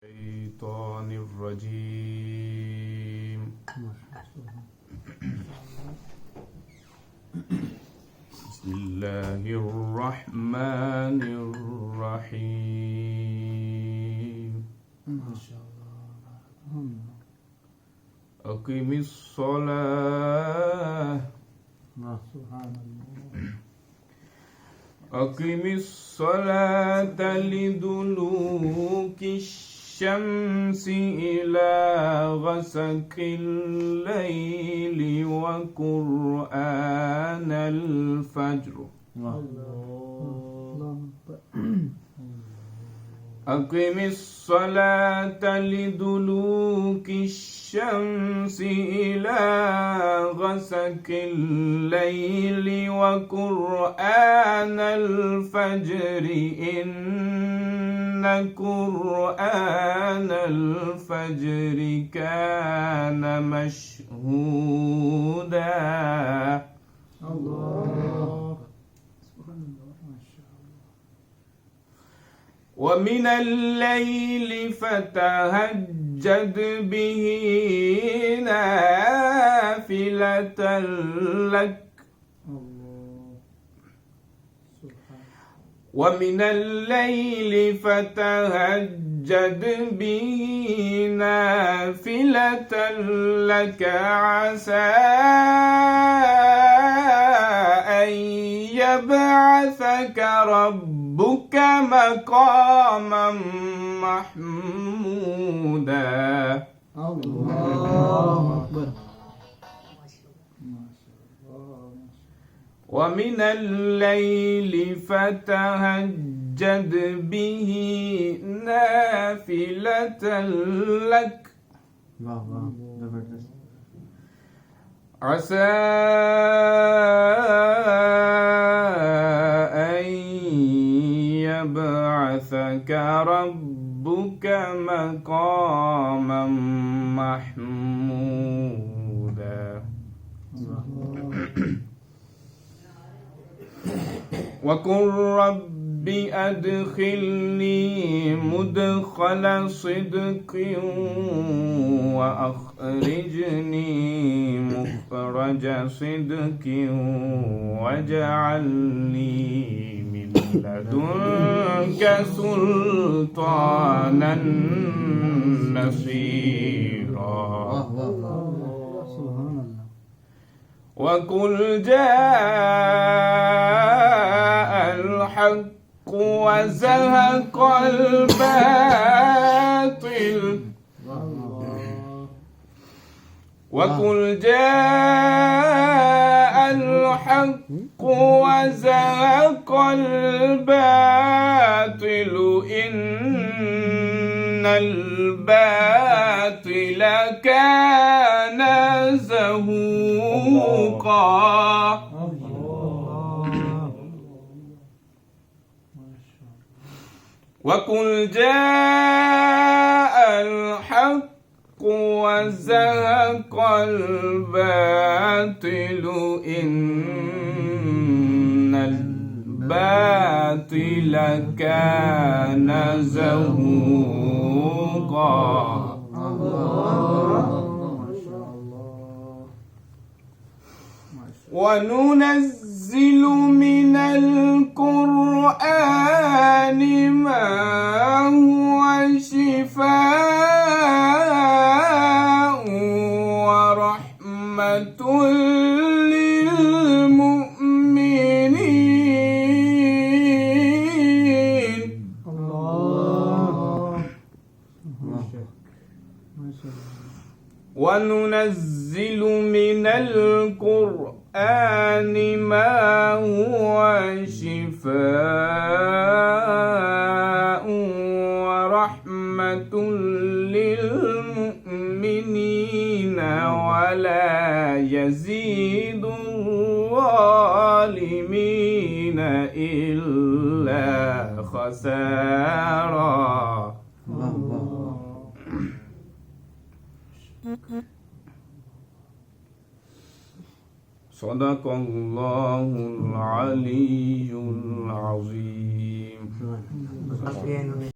الشيطان الرجيم. بسم الله الرحمن الرحيم. أقم الصلاة. أقم الصلاة لدلوك الشمس إلى غسق الليل وقرآن الفجر. أقم الصلاة لدلوك الشمس إلى غسق الليل وقرآن الفجر إن قرآن الفجر كان مشهودا. ومن الليل فتهجد به نافلة لك. ومن الليل فتهجد به نافلة لك عسى أن يبعثك ربك مقاما محمودا. الله أكبر. ومن الليل فتهجد به نافلة لك عسى أن يبعثك ربك مقاما محمودا. وقل رب أدخلني مدخل صدق وأخرجني مخرج صدق واجعل لي من لدنك سلطانا نصيرا. وقل جاء الحق وزهق الباطل. وقل جاء الحق وزهق الباطل إن الباطل كان زهوقا. وقل جاء الحق وزهق الباطل إن الباطل كان زهوقا. وننزل من القرآن ما هو شفاء ورحمة للمؤمنين. وننزل من القرآن ما هو شفاء ورحمة للمؤمنين ولا يزيد الظالمين إلا خسارا. Sadaqallahul aliyyul azim.